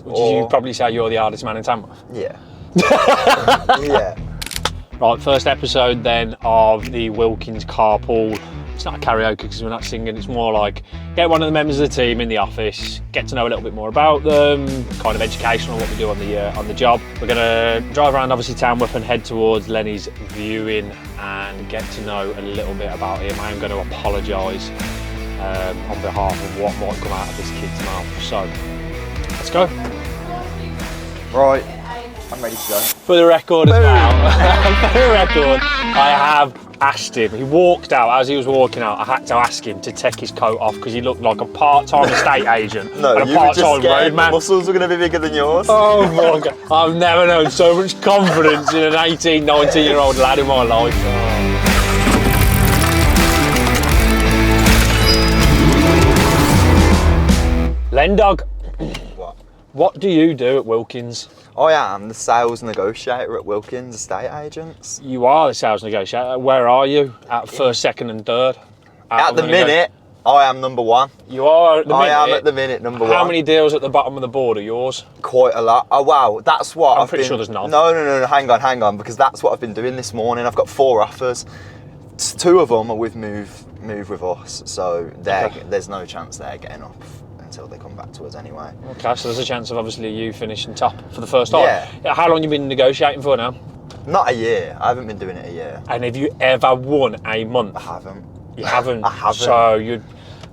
Would you probably say you're the hardest man in Tamworth? Yeah. Yeah. Right, first episode then of the Wilkins Carpool. It's not a karaoke because we're not singing, it's more like get one of the members of the team in the office, get to know a little bit more about them, kind of educational what we do on the job. We're going to drive around obviously Tamworth and head towards Lenny's viewing and get to know a little bit about him. I am going to apologise on behalf of what might come out of this kid's mouth. So, let's go. Right, I'm ready to go. For the record as well, for the record, I have asked him. He walked out. As he was walking out, I had to ask him to take his coat off because he looked like a part-time estate agent No, and a you were just part-time scared roadman. the muscles were going to be bigger than yours. Oh my God, I've never known so much confidence in an 18, 19-year-old lad in my life. Lendog, what do you do at Wilkins? I am the sales negotiator at Wilkins Estate Agents. You are the sales negotiator. Where are you? At first, second and third? At the minute, I am number one. You are at the minute? I am at the minute number one. How many deals at the bottom of the board are yours? Quite a lot. Oh wow, that's what I'm pretty sure there's none. No, hang on, because that's what I've been doing this morning. I've got 4 offers. 2 of them are with Move with us, so there's no chance they're getting up until they come back to us anyway. Okay, so there's a chance of obviously you finishing top for the first time. Yeah. How long have you been negotiating for now? Not a year. I haven't been doing it a year. And have you ever won a month? I haven't. You haven't? I haven't. So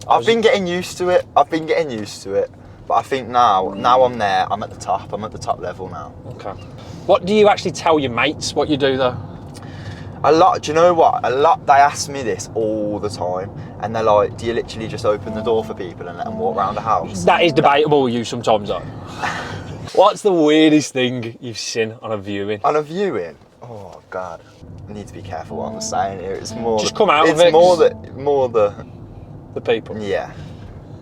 I've been getting used to it. But I think now I'm there. I'm at the top. I'm at the top level now. Okay. What do you actually tell your mates what you do though? A lot, do you know what? They ask me this all the time, and they're like, do you literally just open the door for people and let them walk around the house? That is debatable with you sometimes though. What's the weirdest thing you've seen on a viewing? On a viewing? Oh God, I need to be careful what I'm saying here. It's more. Just come out of it. It's more the people. Yeah.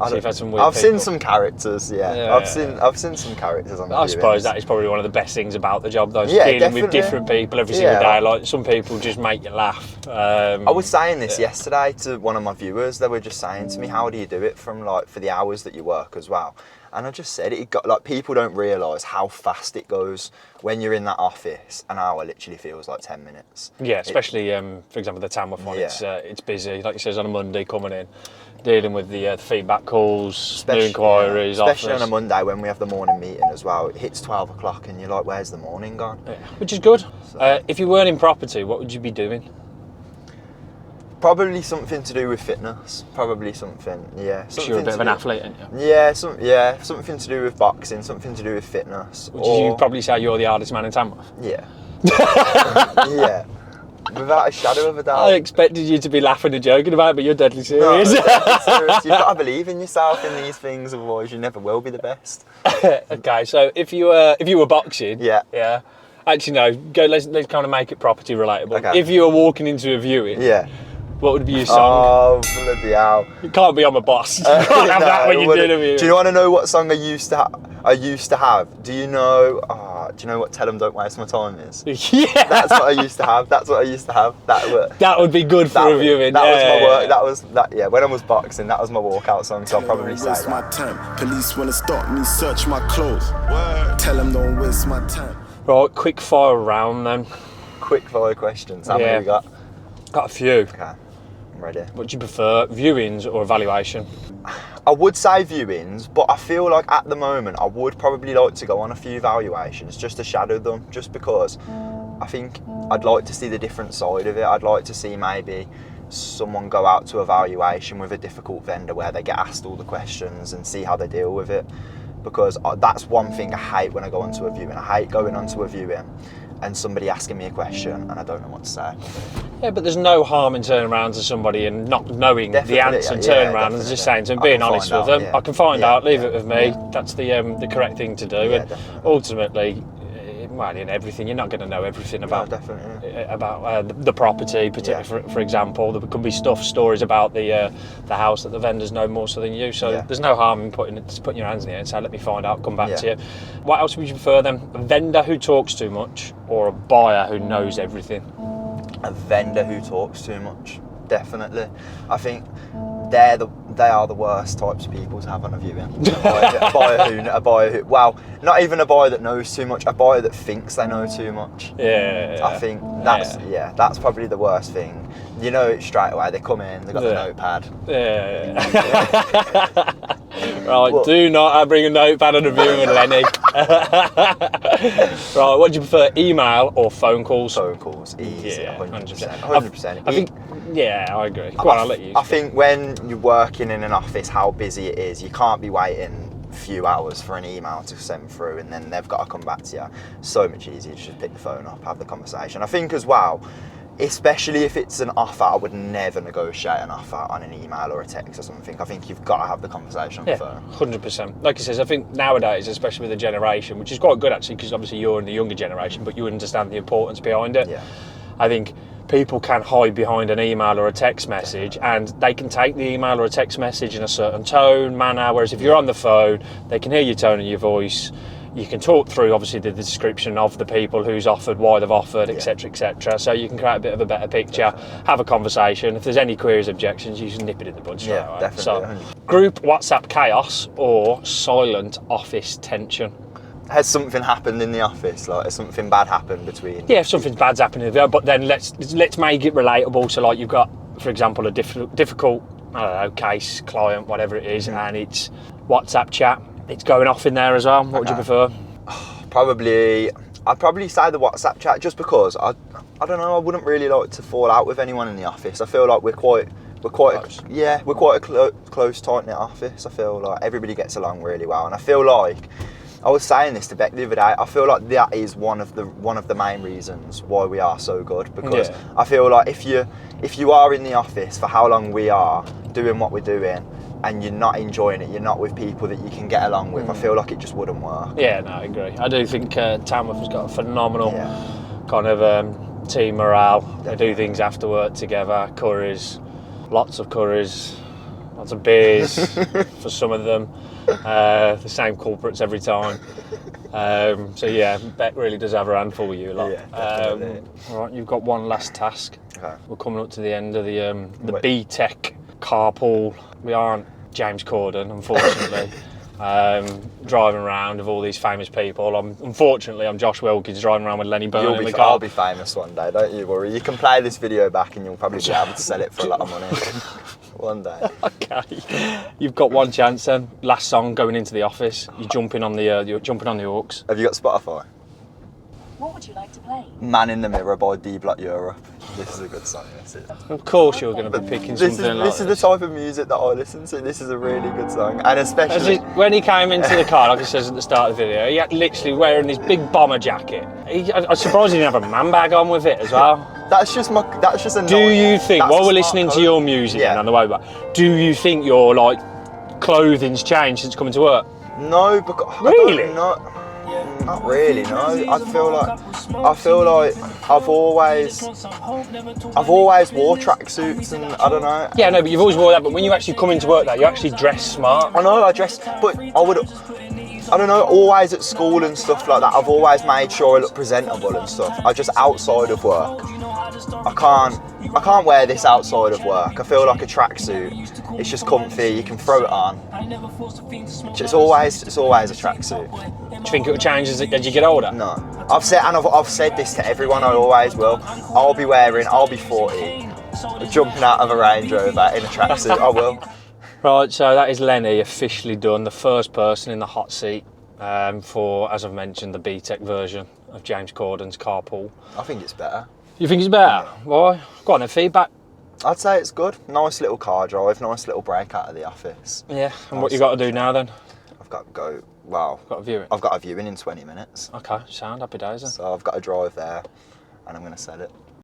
So you've had some weird I've people. seen some characters, yeah. I've seen some characters on the I suppose viewings. that is probably one of the best things about the job, though. Yeah, dealing definitely. with different people every single day. Like some people just make you laugh. I was saying this yesterday to one of my viewers. They were just saying to me, "How do you do it for the hours that you work as well?" And I just said it got like people don't realise how fast it goes when you're in that office. An hour literally feels like 10 minutes. Yeah, especially for example the Tamworth one. Yeah. It's busy, like you says, on a Monday coming in, dealing with the feedback calls, new inquiries, especially offers. on a Monday when we have the morning meeting as well. It hits 12 o'clock and you're like, "Where's the morning gone?" Yeah, which is good. If you weren't in property, what would you be doing? Probably something to do with fitness. Probably something, yeah. You're a bit of an athlete, aren't you? Yeah, something to do with boxing, something to do with fitness. Would you probably say you're the hardest man in Tamworth? Yeah. Yeah. Without a shadow of a doubt. I expected you to be laughing and joking about it, but you're deadly serious. No, deadly serious. You've got to believe in yourself in these things, otherwise you never will be the best. Okay, so if you were boxing, yeah. Actually, no. Let's kind of make it property relatable. Okay. If you were walking into a viewing, Yeah. what would be your song? Oh, bloody hell. It can't be "I'm a Boss." You can't have that when you're doing a viewing. Do you want to know what song I used to have? Do you know what "Tell 'Em Don't Waste My Time" is? Yeah. That's what I used to have. That would be good for a viewing. That was my work. When I was boxing, that was my walkout song, so I'll probably say waste my that. time. Police wanna stop me, search my clothes. Tell them don't waste my time. Right, quick fire round then. Quick fire questions. How many we got? Got a few. Okay, I'm ready. What do you prefer, viewings or evaluation? I would say viewings, but I feel like at the moment I would probably like to go on a few valuations just to shadow them, just because I think I'd like to see the different side of it. I'd like to see maybe someone go out to a valuation with a difficult vendor where they get asked all the questions and see how they deal with it, because that's one thing I hate when I go onto a viewing. I hate going onto a viewing and somebody asking me a question and I don't know what to say. Yeah, but there's no harm in turning around to somebody and not knowing the answer and turning around and just saying to them, being honest with them. I can find out, leave it with me. Yeah. That's the correct thing to do. Yeah, and ultimately, well, in everything, you're not going to know everything about the property, particularly for example. There could be stories about the house that the vendors know more so than you. So there's no harm in putting your hands in the air and say, "Let me find out, come back to you." What else would you prefer then? A vendor who talks too much or a buyer who knows everything? A vendor who talks too much, definitely. I think they're They are the worst types of people to have on a viewing. A buyer who, well, not even a buyer that knows too much, a buyer that thinks they know too much. Yeah. I think that's probably the worst thing. You know it straight away. They come in, they've got the notepad. Yeah. Right, do not bring a notepad on a viewing, Lenny. Right, what do you prefer, email or phone calls? Phone calls, easy, Yeah, 100%. 100%. I think, yeah, I agree. Go on, I'll let you. I think when you're working in an office, how busy it is, you can't be waiting a few hours for an email to send through and then they've got to come back to you. So much easier to just pick the phone up, have the conversation. I think as well, especially if it's an offer, I would never negotiate an offer on an email or a text or something. I think you've got to have the conversation on the phone. 100%. Like he says, I think nowadays, especially with the generation, which is quite good actually, because obviously you're in the younger generation, but you understand the importance behind it. Yeah. I think people can hide behind an email or a text message, and they can take the email or a text message in a certain tone, manner, whereas if you're on the phone, they can hear your tone and your voice. You can talk through, obviously, the description of the people, who's offered, why they've offered, etc., etc. So you can create a bit of a better picture, have a conversation. If there's any queries, objections, you can nip it in the bud straight away. Definitely. So, group WhatsApp chaos or silent office tension? Has something happened in the office? Like, has something bad happened between? Yeah, if something bad's happening, but then let's make it relatable. So, like, you've got, for example, a difficult, I don't know, case, client, whatever it is, and it's WhatsApp chat. It's going off in there as well. What would you prefer? I'd probably say the WhatsApp chat, just because I don't know. I wouldn't really like to fall out with anyone in the office. I feel like we're quite close. We're quite a close, tight knit office. I feel like everybody gets along really well, and I feel like I was saying this to Beck the other day. I feel like that is one of the main reasons why we are so good, because I feel like if you are in the office for how long we are doing what we're doing, and you're not enjoying it, you're not with people that you can get along with, I feel like it just wouldn't work. Yeah, no, I agree. I do think Tamworth has got a phenomenal kind of team morale. They do things after work together, curries, lots of beers for some of them, the same culprits every time. So yeah, Beck really does have her handful with you a lot. Yeah, all right, you've got one last task. Okay. We're coming up to the end of the B-Tech Carpool. We aren't James Corden, unfortunately, driving around with all these famous people. Unfortunately, I'm Josh Wilkins driving around with Lenny Byrne in the car. I'll be famous one day, don't you worry. You can play this video back and you'll probably be able to sell it for a lot of money one day. Okay, you've got one chance then. Last song going into the office. You're jumping on the aux. Have you got Spotify? What would you like to play? Man in the Mirror by D Block Europe. This is a good song, this is. Of course you're going to be picking something like this. This is the type of music that I listen to. This is a really good song. And especially... When he came into the car, like he says at the start of the video, he had literally wearing this big bomber jacket. I'm surprised he didn't have a man bag on with it as well. That's just annoying. Do you think, while we're listening to your music and on the way back, do you think your clothing's changed since coming to work? No, because... Really? Not really, no. I feel like I've always wore tracksuits, and I don't know. Yeah, no, but you've always wore that. But when you actually come into work, you actually dress smart. I know, I dress, but I don't know, always at school and stuff like that, I've always made sure I look presentable and stuff. I just, outside of work, I can't wear this outside of work. I feel like a tracksuit. It's just comfy, you can throw it on. It's always a tracksuit. Do you think it will change as you get older? No. I've said this to everyone, I always will. I'll be 40, jumping out of a Range Rover in a tracksuit, I will. Right, so that is Lenny officially done, the first person in the hot seat for, as I've mentioned, the B-Tech version of James Corden's Carpool. I think it's better. You think it's better? Yeah. Why? Go on, then, feedback. I'd say it's good. Nice little car drive, nice little break out of the office. Yeah, and what you got to do now then? I've got to go, well, got a viewing? I've got a viewing in 20 minutes. Okay, sound, happy days then. So I've got to drive there and I'm going to sell it.